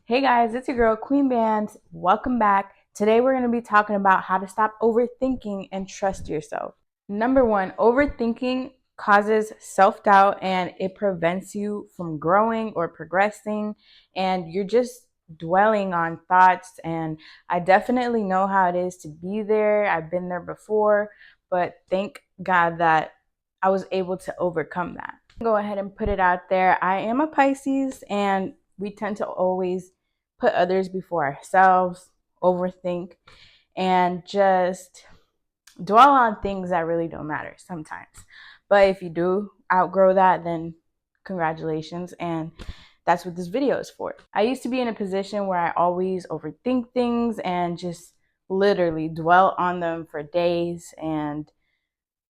Hey guys, it's your girl Queen Bands. Welcome back. Today we're going to be talking about how to stop overthinking and trust yourself. Number one, overthinking causes self-doubt and it prevents you from growing or progressing, and you're just dwelling on thoughts. And I definitely know how it is to be there. I've been there before, but thank God that I was able to overcome that. Go ahead and put it out there. I am a Pisces, and we tend to always put others before ourselves, overthink, and just dwell on things that really don't matter sometimes. But if you do outgrow that, then congratulations. And that's what this video is for. I used to be in a position where I always overthink things and just literally dwell on them for days and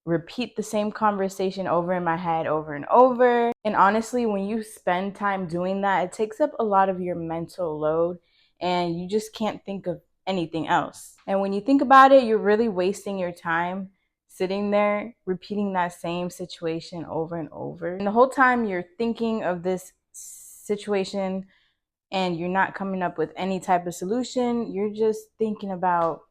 repeat the same conversation over in my head over and over. And honestly, when you spend time doing that, it takes up a lot of your mental load and you just can't think of anything else. And when you think about it, you're really wasting your time sitting there repeating that same situation over and over. And the whole time you're thinking of this situation and you're not coming up with any type of solution, you're just thinking about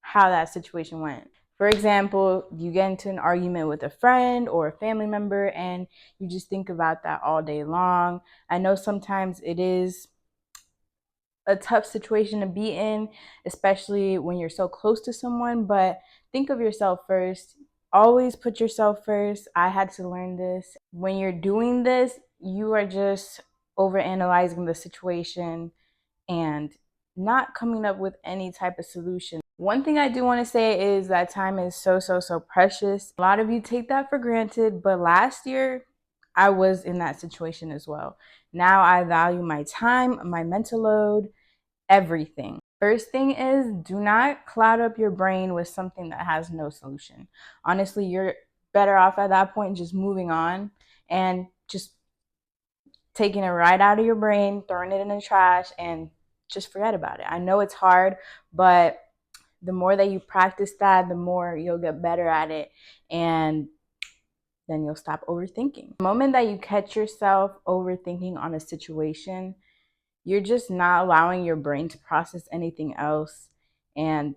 how that situation went. For example, you get into an argument with a friend or a family member and you just think about that all day long. I know sometimes it is a tough situation to be in, especially when you're so close to someone, but think of yourself first. Always put yourself first. I had to learn this. When you're doing this, you are just overanalyzing the situation and not coming up with any type of solution. One thing I do want to say is that time is so precious. A lot of you take that for granted, but last year I was in that situation as well. Now I value my time, my mental load, everything. First thing is, do not cloud up your brain with something that has no solution. Honestly, you're better off at that point just moving on and just taking it right out of your brain, throwing it in the trash, and just forget about it. I know it's hard, but the more that you practice that, the more you'll get better at it, and then you'll stop overthinking. The moment that you catch yourself overthinking on a situation, you're just not allowing your brain to process anything else. And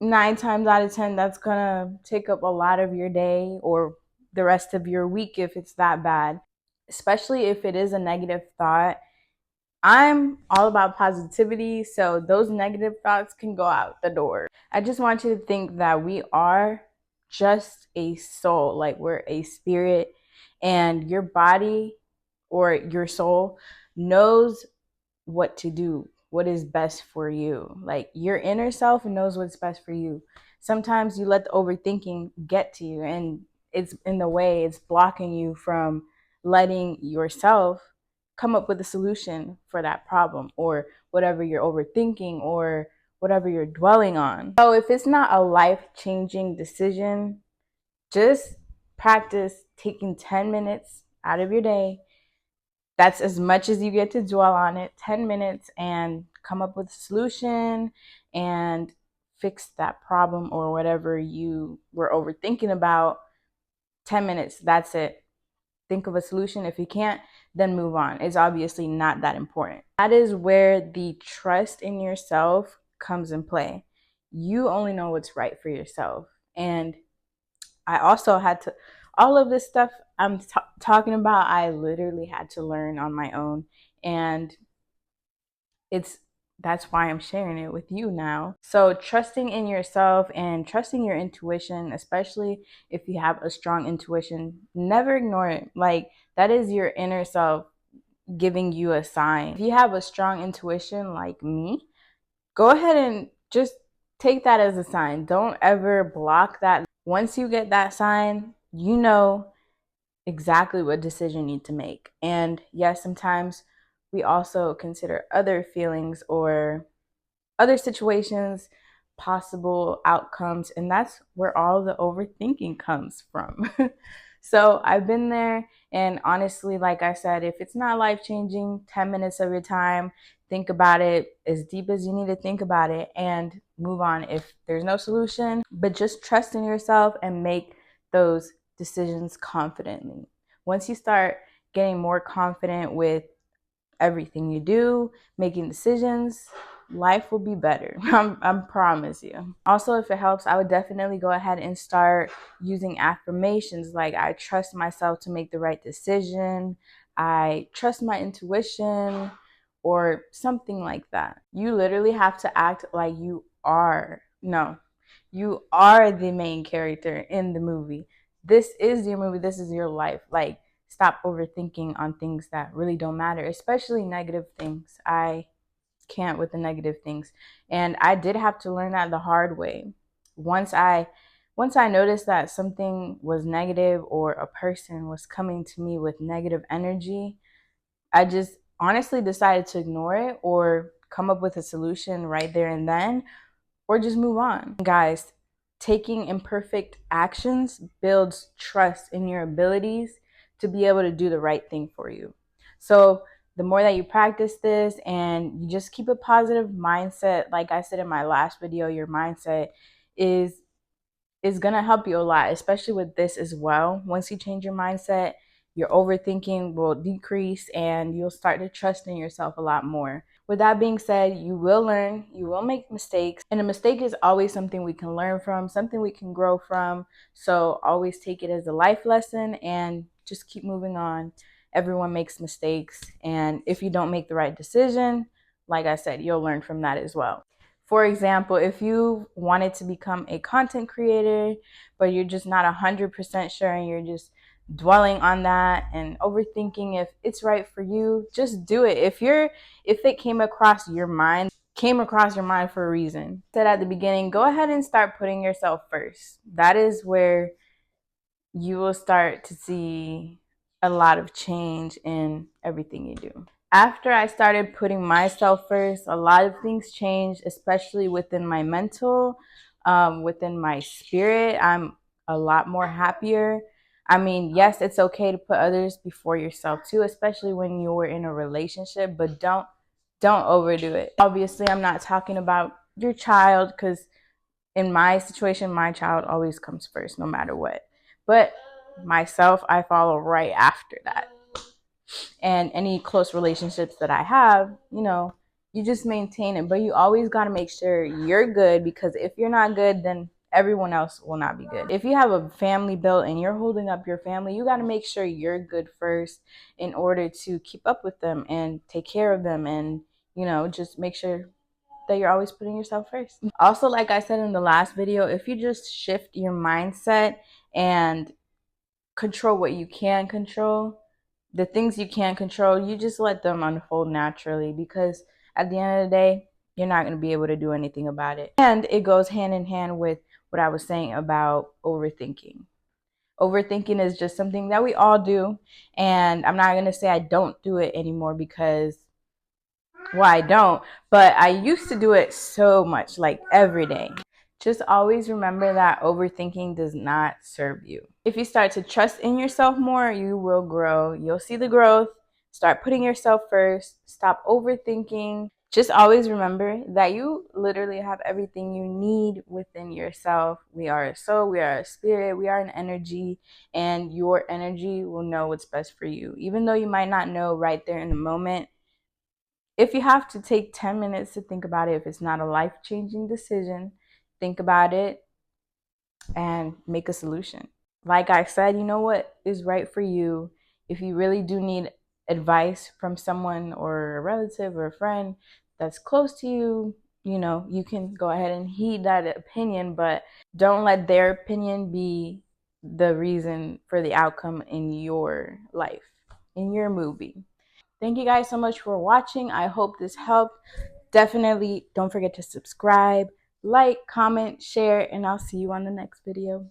9 times out of 10, that's gonna take up a lot of your day or the rest of your week if it's that bad, especially if it is a negative thought. I'm all about positivity, so those negative thoughts can go out the door. I just want you to think that we are just a soul, like we're a spirit, and your body or your soul knows what to do, what is best for you. Like your inner self knows what's best for you. Sometimes you let the overthinking get to you and it's in the way, it's blocking you from letting yourself come up with a solution for that problem or whatever you're overthinking or whatever you're dwelling on. So if it's not a life-changing decision, just practice taking 10 minutes out of your day. That's as much as you get to dwell on it, 10 minutes, and come up with a solution and fix that problem or whatever you were overthinking about. 10 minutes, that's it. Think of a solution. If you can't, then move on. It's obviously not that important. That is where the trust in yourself comes in play. You only know what's right for yourself. And I also had to, all of this stuff I'm talking about, I literally had to learn on my own. And that's why I'm sharing it with you now. So trusting in yourself and trusting your intuition, especially if you have a strong intuition, never ignore it. Like that is your inner self giving you a sign. If you have a strong intuition like me, go ahead and just take that as a sign. Don't ever block that. Once you get that sign, you know exactly what decision you need to make. And yes, sometimes we also consider other feelings or other situations, possible outcomes, and that's where all the overthinking comes from. So I've been there, and honestly, like I said, if it's not life-changing, 10 minutes of your time, think about it as deep as you need to think about it and move on if there's no solution. But just trust in yourself and make those decisions confidently. Once you start getting more confident with everything you do, making decisions, life will be better. I promise you. Also, if it helps, I would definitely go ahead and start using affirmations like I trust myself to make the right decision, I trust my intuition, or something like that. You literally have to act like you are. No, you are the main character in the movie. This is your movie. This is your life. Like, stop overthinking on things that really don't matter, especially negative things. I can't with the negative things. And I did have to learn that the hard way. Once I noticed that something was negative or a person was coming to me with negative energy, I just honestly decided to ignore it or come up with a solution right there and then, or just move on. Guys, taking imperfect actions builds trust in your abilities to be able to do the right thing for you. So, the more that you practice this and you just keep a positive mindset, like I said in my last video, your mindset is going to help you a lot, especially with this as well. Once you change your mindset, your overthinking will decrease and you'll start to trust in yourself a lot more. With that being said, you will learn, you will make mistakes, and a mistake is always something we can learn from, something we can grow from. So always take it as a life lesson and just keep moving on. Everyone makes mistakes, and if you don't make the right decision, like I said, you'll learn from that as well. For example, if you wanted to become a content creator, but you're just not 100% sure and you're just dwelling on that and overthinking if it's right for you, just do it. If it came across your mind for a reason. I said at the beginning, go ahead and start putting yourself first. That is where you will start to see a lot of change in everything you do. After I started putting myself first, a lot of things changed, especially within my mental, within my spirit. I'm a lot more happier. I mean, yes, it's okay to put others before yourself too, especially when you're in a relationship, but don't overdo it. Obviously, I'm not talking about your child, because in my situation, my child always comes first no matter what. But myself, I follow right after that. And any close relationships that I have, you just maintain it. But you always got to make sure you're good, because if you're not good, then everyone else will not be good. If you have a family built and you're holding up your family, you got to make sure you're good first in order to keep up with them and take care of them, and just make sure that you're always putting yourself first. Also, like I said in the last video, if you just shift your mindset and control what you can control, the things you can't control, you just let them unfold naturally, because at the end of the day, you're not going to be able to do anything about it. And it goes hand in hand with what I was saying about overthinking. Overthinking is just something that we all do, and I'm not going to say I don't do it anymore, because well, I don't, but I used to do it so much, like every day. Just always remember that overthinking does not serve you. If you start to trust in yourself more, you will grow. You'll see the growth. Start putting yourself first. Stop overthinking. Just always remember that you literally have everything you need within yourself. We are a soul, we are a spirit, we are an energy, and your energy will know what's best for you. Even though you might not know right there in the moment, if you have to take 10 minutes to think about it, if it's not a life-changing decision, think about it and make a solution. Like I said, you know what is right for you. If you really do need advice from someone or a relative or a friend that's close to you, you can go ahead and heed that opinion, but don't let their opinion be the reason for the outcome in your life, in your movie. Thank you guys so much for watching. I hope this helped. Definitely don't forget to subscribe, like, comment, share, and I'll see you on the next video.